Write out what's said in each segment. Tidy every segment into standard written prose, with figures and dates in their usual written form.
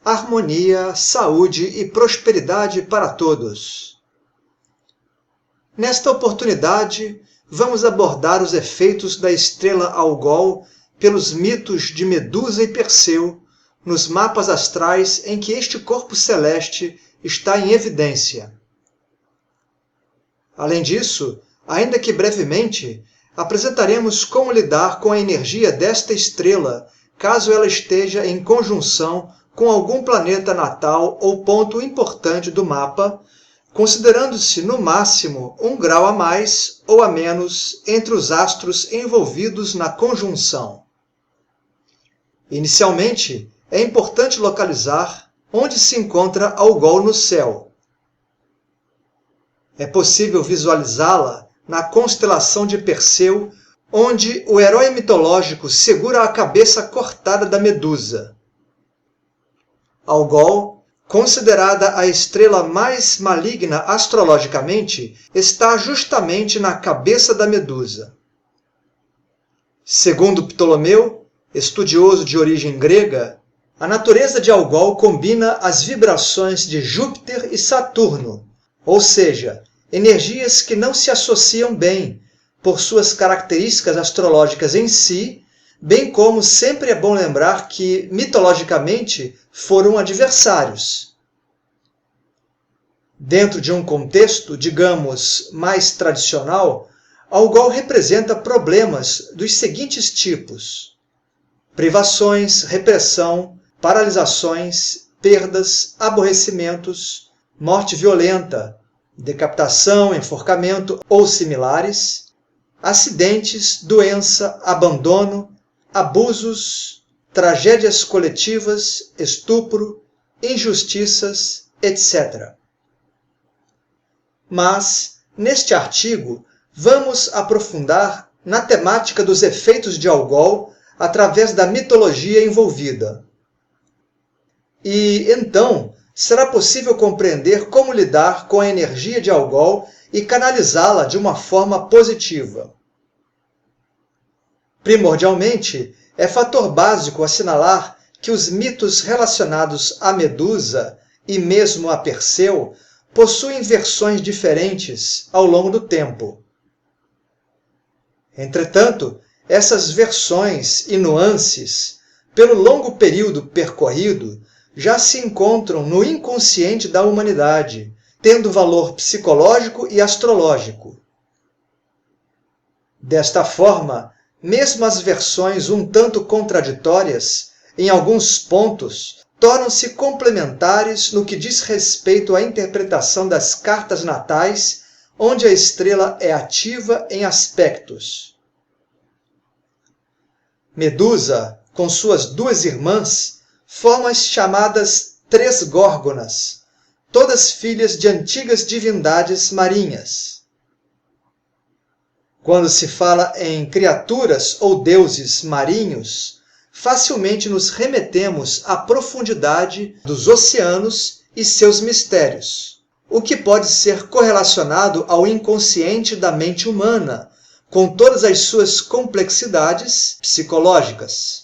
harmonia, saúde e prosperidade para todos. Nesta oportunidade, vamos abordar os efeitos da estrela Algol pelos mitos de Medusa e Perseu nos mapas astrais em que este corpo celeste está em evidência. Além disso, ainda que brevemente, apresentaremos como lidar com a energia desta estrela caso ela esteja em conjunção com algum planeta natal ou ponto importante do mapa, considerando-se no máximo 1 grau a mais ou a menos entre os astros envolvidos na conjunção. Inicialmente, é importante localizar onde se encontra Algol no céu. É possível visualizá-la na constelação de Perseu, onde o herói mitológico segura a cabeça cortada da Medusa. Algol, considerada a estrela mais maligna astrologicamente, está justamente na cabeça da Medusa. Segundo Ptolomeu, estudioso de origem grega, a natureza de Algol combina as vibrações de Júpiter e Saturno, ou seja, energias que não se associam bem por suas características astrológicas em si, bem como sempre é bom lembrar que, mitologicamente, foram adversários. Dentro de um contexto, digamos, mais tradicional, Algol representa problemas dos seguintes tipos: privações, repressão, paralisações, perdas, aborrecimentos, morte violenta, decapitação, enforcamento ou similares, acidentes, doença, abandono, abusos, tragédias coletivas, estupro, injustiças, etc. Mas, neste artigo, vamos aprofundar na temática dos efeitos de Algol através da mitologia envolvida. E, então, será possível compreender como lidar com a energia de Algol e canalizá-la de uma forma positiva. Primordialmente, é fator básico assinalar que os mitos relacionados à Medusa e mesmo a Perseu possuem versões diferentes ao longo do tempo. Entretanto, essas versões e nuances, pelo longo período percorrido, já se encontram no inconsciente da humanidade, tendo valor psicológico e astrológico. Desta forma, mesmo as versões um tanto contraditórias, em alguns pontos, tornam-se complementares no que diz respeito à interpretação das cartas natais, onde a estrela é ativa em aspectos. Medusa, com suas duas irmãs, formam as chamadas Três Górgonas, todas filhas de antigas divindades marinhas. Quando se fala em criaturas ou deuses marinhos, facilmente nos remetemos à profundidade dos oceanos e seus mistérios, o que pode ser correlacionado ao inconsciente da mente humana, com todas as suas complexidades psicológicas.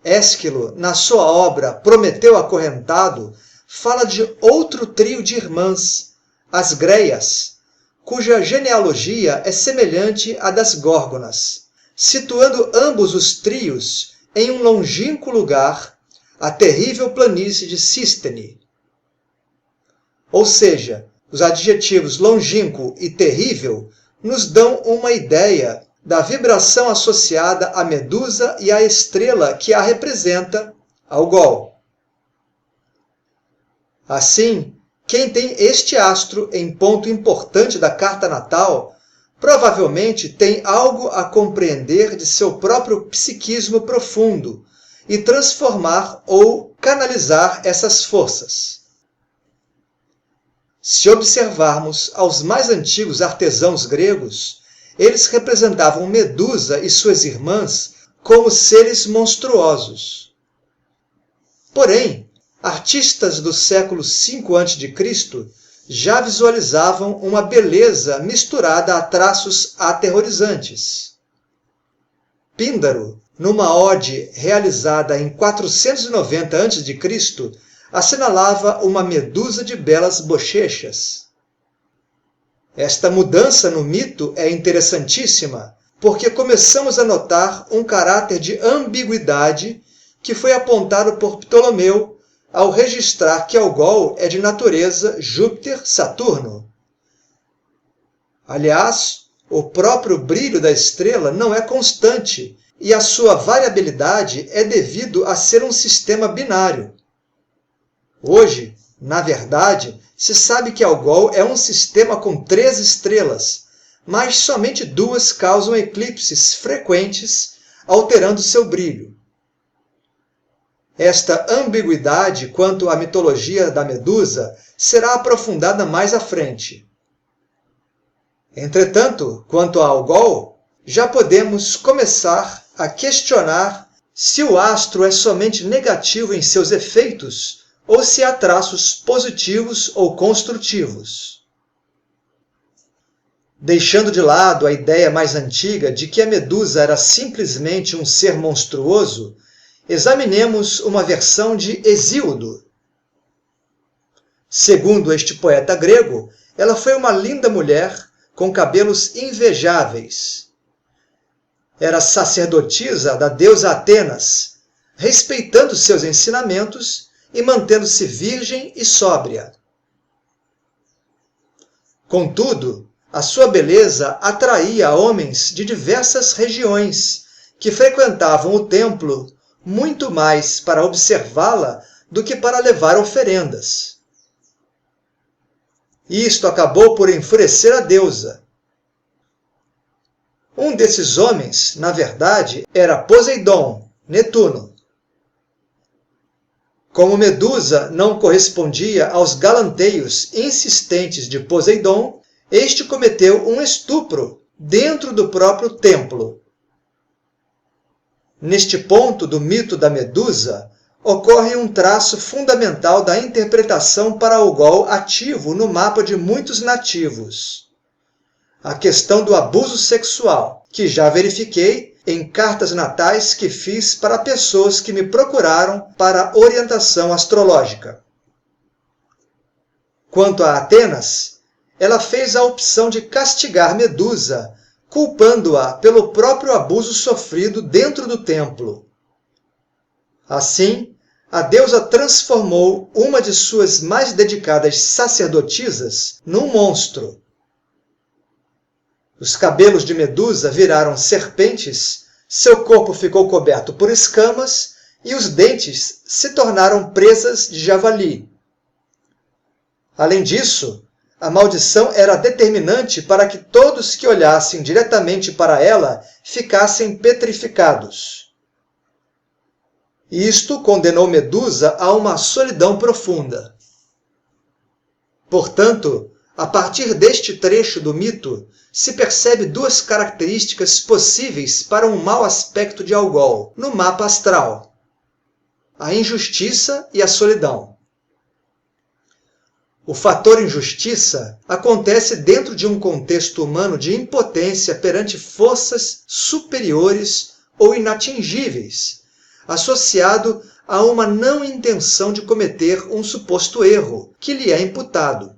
Ésquilo, na sua obra Prometeu Acorrentado, fala de outro trio de irmãs, as Greias, cuja genealogia é semelhante à das Górgonas, situando ambos os trios em um longínquo lugar, a terrível planície de Sístene. Ou seja, os adjetivos longínquo e terrível nos dão uma ideia da vibração associada à Medusa e à estrela que a representa, Algol. Assim, quem tem este astro em ponto importante da carta natal, provavelmente tem algo a compreender de seu próprio psiquismo profundo e transformar ou canalizar essas forças. Se observarmos aos mais antigos artesãos gregos, eles representavam Medusa e suas irmãs como seres monstruosos. Porém, artistas do século V a.C. já visualizavam uma beleza misturada a traços aterrorizantes. Píndaro, numa ode realizada em 490 a.C., assinalava uma medusa de belas bochechas. Esta mudança no mito é interessantíssima, porque começamos a notar um caráter de ambiguidade que foi apontado por Ptolomeu ao registrar que Algol é de natureza Júpiter-Saturno. Aliás, o próprio brilho da estrela não é constante e a sua variabilidade é devido a ser um sistema binário. Hoje, na verdade, se sabe que Algol é um sistema com 3 estrelas, mas somente 2 causam eclipses frequentes, alterando seu brilho. Esta ambiguidade quanto à mitologia da Medusa será aprofundada mais à frente. Entretanto, quanto a Algol, já podemos começar a questionar se o astro é somente negativo em seus efeitos ou se há traços positivos ou construtivos. Deixando de lado a ideia mais antiga de que a Medusa era simplesmente um ser monstruoso, examinemos uma versão de Hesíodo. Segundo este poeta grego, ela foi uma linda mulher com cabelos invejáveis. Era sacerdotisa da deusa Atenas, respeitando seus ensinamentos e mantendo-se virgem e sóbria. Contudo, a sua beleza atraía homens de diversas regiões, que frequentavam o templo muito mais para observá-la do que para levar oferendas. Isto acabou por enfurecer a deusa. Um desses homens, na verdade, era Poseidon, Netuno. Como Medusa não correspondia aos galanteios insistentes de Poseidon, este cometeu um estupro dentro do próprio templo. Neste ponto do mito da Medusa, ocorre um traço fundamental da interpretação para Algol ativo no mapa de muitos nativos. A questão do abuso sexual, que já verifiquei em cartas natais que fiz para pessoas que me procuraram para orientação astrológica. Quanto a Atenas, ela fez a opção de castigar Medusa, culpando-a pelo próprio abuso sofrido dentro do templo. Assim, a deusa transformou uma de suas mais dedicadas sacerdotisas num monstro. Os cabelos de Medusa viraram serpentes, seu corpo ficou coberto por escamas e os dentes se tornaram presas de javali. Além disso, a maldição era determinante para que todos que olhassem diretamente para ela ficassem petrificados. Isto condenou Medusa a uma solidão profunda. Portanto, a partir deste trecho do mito, se percebe 2 características possíveis para um mau aspecto de Algol no mapa astral: a injustiça e a solidão. O fator injustiça acontece dentro de um contexto humano de impotência perante forças superiores ou inatingíveis, associado a uma não intenção de cometer um suposto erro que lhe é imputado.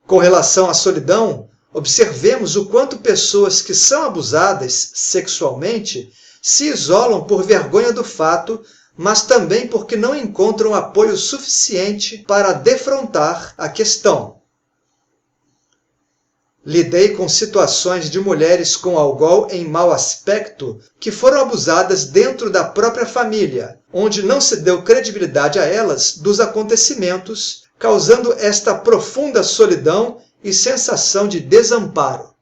Com relação à solidão, observemos o quanto pessoas que são abusadas sexualmente se isolam por vergonha do fato, mas também porque não encontram apoio suficiente para defrontar a questão. Lidei com situações de mulheres com Algol em mau aspecto que foram abusadas dentro da própria família, onde não se deu credibilidade a elas dos acontecimentos, causando esta profunda solidão e sensação de desamparo.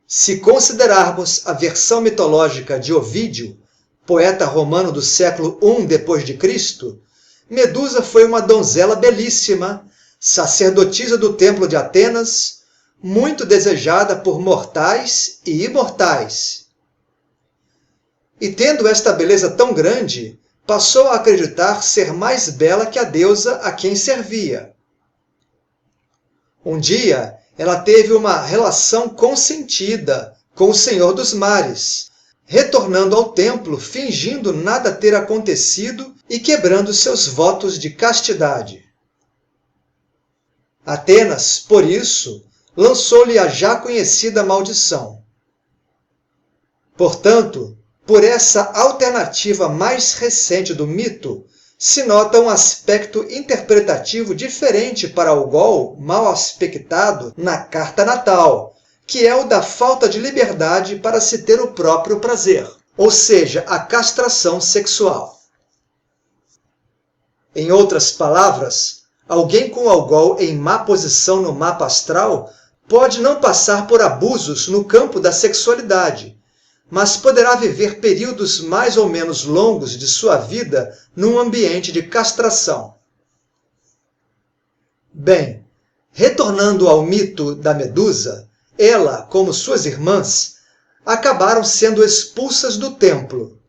Se considerarmos a versão mitológica de Ovídio, poeta romano do século I d.C., Medusa foi uma donzela belíssima, sacerdotisa do templo de Atenas, muito desejada por mortais e imortais. E tendo esta beleza tão grande, passou a acreditar ser mais bela que a deusa a quem servia. Um dia, ela teve uma relação consentida com o Senhor dos Mares, retornando ao templo fingindo nada ter acontecido e quebrando seus votos de castidade. Atenas, por isso, lançou-lhe a já conhecida maldição. Portanto, por essa alternativa mais recente do mito, se nota um aspecto interpretativo diferente para Algol, mal aspectado na carta natal, que é o da falta de liberdade para se ter o próprio prazer, ou seja, a castração sexual. Em outras palavras, alguém com Algol em má posição no mapa astral pode não passar por abusos no campo da sexualidade, mas poderá viver períodos mais ou menos longos de sua vida num ambiente de castração. Bem, retornando ao mito da Medusa, ela, como suas irmãs, acabaram sendo expulsas do templo.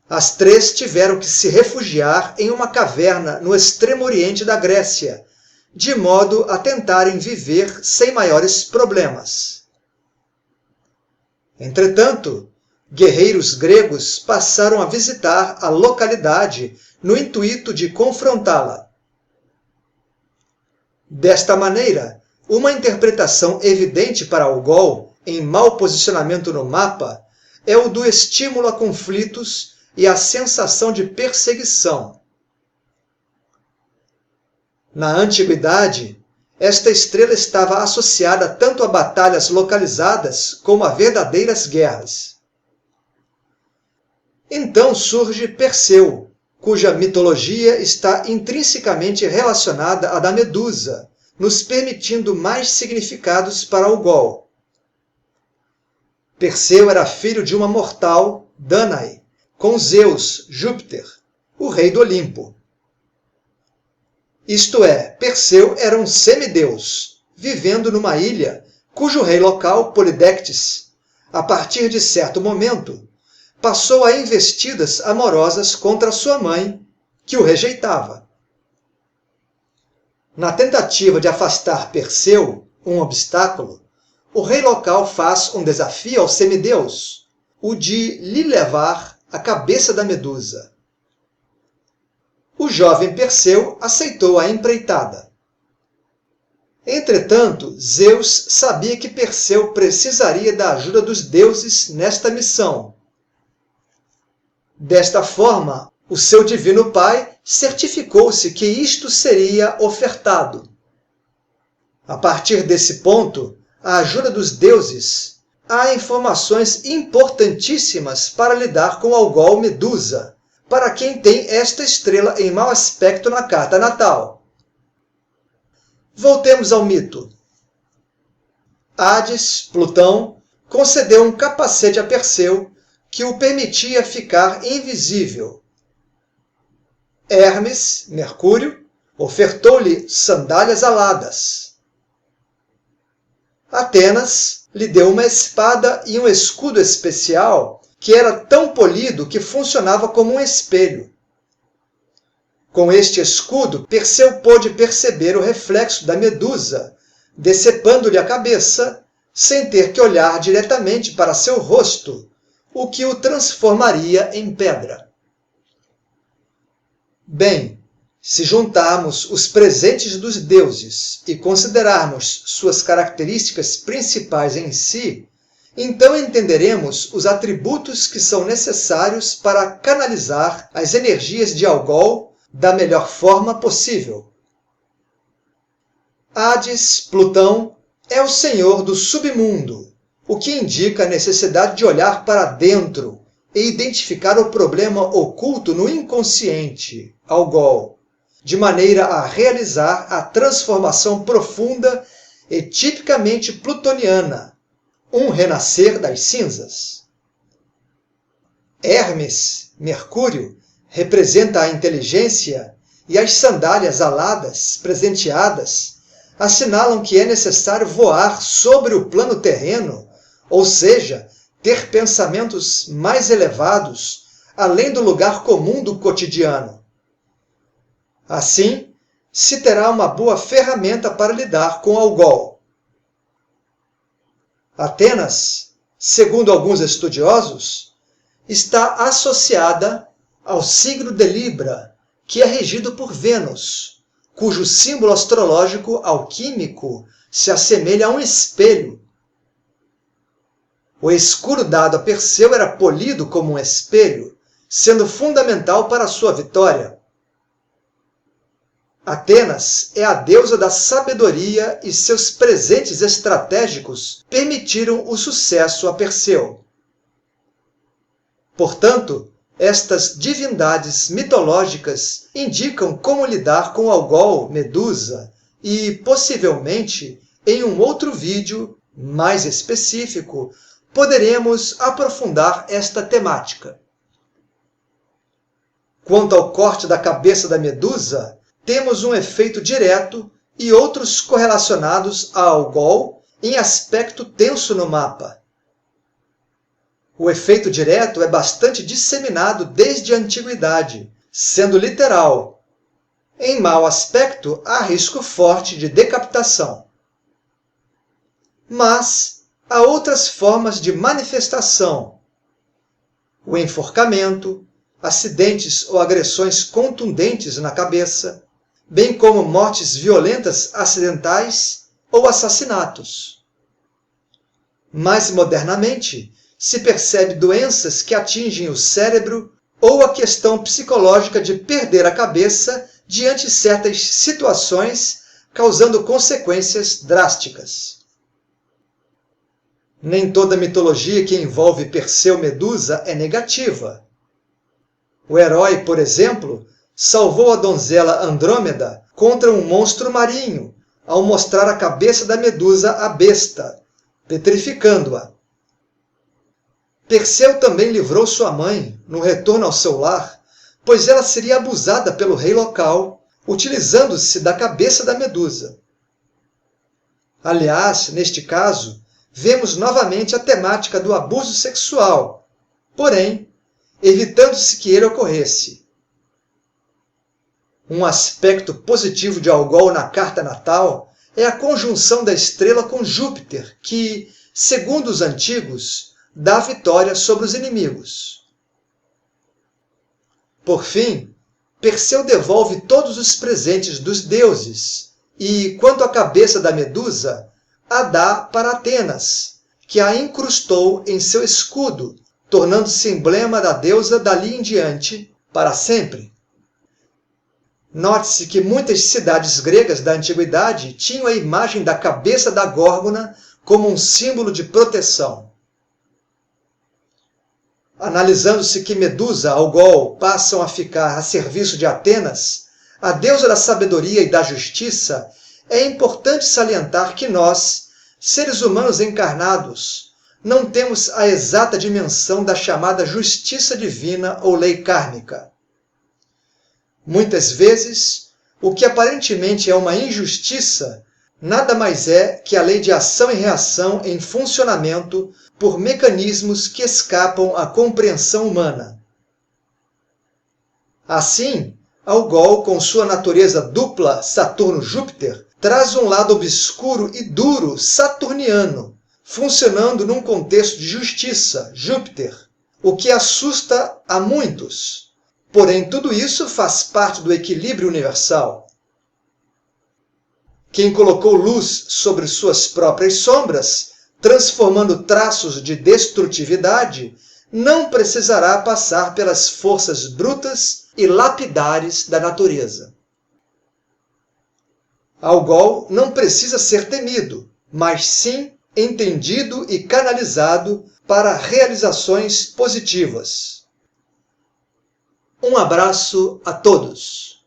As três tiveram que se refugiar em uma caverna no extremo oriente da Grécia, de modo a tentarem viver sem maiores problemas. Entretanto, guerreiros gregos passaram a visitar a localidade no intuito de confrontá-la. Desta maneira, uma interpretação evidente para Algol, em mau posicionamento no mapa, é o do estímulo a conflitos e a sensação de perseguição. Na antiguidade, esta estrela estava associada tanto a batalhas localizadas como a verdadeiras guerras. Então surge Perseu, cuja mitologia está intrinsecamente relacionada à da Medusa, nos permitindo mais significados para Algol. Perseu era filho de uma mortal, Danae, com Zeus, Júpiter, o rei do Olimpo. Isto é, Perseu era um semideus, vivendo numa ilha, cujo rei local, Polidectes, a partir de certo momento, passou a investidas amorosas contra sua mãe, que o rejeitava. Na tentativa de afastar Perseu, um obstáculo, o rei local faz um desafio ao semideus, o de lhe levar a cabeça da Medusa. O jovem Perseu aceitou a empreitada. Entretanto, Zeus sabia que Perseu precisaria da ajuda dos deuses nesta missão. Desta forma, o seu divino pai certificou-se que isto seria ofertado. A partir desse ponto, a ajuda dos deuses, há informações importantíssimas para lidar com Algol Medusa, para quem tem esta estrela em mau aspecto na carta natal. Voltemos ao mito. Hades, Plutão, concedeu um capacete a Perseu que o permitia ficar invisível. Hermes, Mercúrio, ofertou-lhe sandálias aladas. Atenas lhe deu uma espada e um escudo especial que era tão polido que funcionava como um espelho. Com este escudo, Perseu pôde perceber o reflexo da Medusa, decepando-lhe a cabeça, sem ter que olhar diretamente para seu rosto, o que o transformaria em pedra. Bem, se juntarmos os presentes dos deuses e considerarmos suas características principais em si, então entenderemos os atributos que são necessários para canalizar as energias de Algol da melhor forma possível. Hades, Plutão, é o senhor do submundo, o que indica a necessidade de olhar para dentro e identificar o problema oculto no inconsciente, Algol, de maneira a realizar a transformação profunda e tipicamente plutoniana, um renascer das cinzas. Hermes, Mercúrio, representa a inteligência e as sandálias aladas presenteadas assinalam que é necessário voar sobre o plano terreno, ou seja, ter pensamentos mais elevados, além do lugar comum do cotidiano. Assim, se terá uma boa ferramenta para lidar com Algol. Atenas, segundo alguns estudiosos, está associada ao signo de Libra, que é regido por Vênus, cujo símbolo astrológico alquímico se assemelha a um espelho. O escudo dado a Perseu era polido como um espelho, sendo fundamental para a sua vitória. Atenas é a deusa da sabedoria e seus presentes estratégicos permitiram o sucesso a Perseu. Portanto, estas divindades mitológicas indicam como lidar com Algol, Medusa e, possivelmente, em um outro vídeo mais específico, poderemos aprofundar esta temática. Quanto ao corte da cabeça da Medusa, temos um efeito direto e outros correlacionados a Algol em aspecto tenso no mapa. O efeito direto é bastante disseminado desde a antiguidade, sendo literal. Em mau aspecto, há risco forte de decapitação. Mas há outras formas de manifestação. O enforcamento, acidentes ou agressões contundentes na cabeça, bem como mortes violentas acidentais ou assassinatos. Mais modernamente, se percebe doenças que atingem o cérebro ou a questão psicológica de perder a cabeça diante de certas situações, causando consequências drásticas. Nem toda mitologia que envolve Perseu-Medusa é negativa. O herói, por exemplo, salvou a donzela Andrômeda contra um monstro marinho, ao mostrar a cabeça da Medusa à besta, petrificando-a. Perseu também livrou sua mãe, no retorno ao seu lar, pois ela seria abusada pelo rei local, utilizando-se da cabeça da Medusa. Aliás, neste caso, vemos novamente a temática do abuso sexual, porém, evitando-se que ele ocorresse. Um aspecto positivo de Algol na carta natal é a conjunção da estrela com Júpiter, que, segundo os antigos, dá vitória sobre os inimigos. Por fim, Perseu devolve todos os presentes dos deuses e, quanto à cabeça da Medusa, a dá para Atenas, que a incrustou em seu escudo, tornando-se emblema da deusa dali em diante, para sempre. Note-se que muitas cidades gregas da antiguidade tinham a imagem da cabeça da Górgona como um símbolo de proteção. Analisando-se que Medusa e Algol passam a ficar a serviço de Atenas, a deusa da sabedoria e da justiça, é importante salientar que nós, seres humanos encarnados, não temos a exata dimensão da chamada justiça divina ou lei kármica. Muitas vezes, o que aparentemente é uma injustiça, nada mais é que a lei de ação e reação em funcionamento por mecanismos que escapam à compreensão humana. Assim, Algol, com sua natureza dupla Saturno-Júpiter, traz um lado obscuro e duro saturniano, funcionando num contexto de justiça, Júpiter, o que assusta a muitos. Porém, tudo isso faz parte do equilíbrio universal. Quem colocou luz sobre suas próprias sombras, transformando traços de destrutividade, não precisará passar pelas forças brutas e lapidares da natureza. Algol não precisa ser temido, mas sim entendido e canalizado para realizações positivas. Um abraço a todos!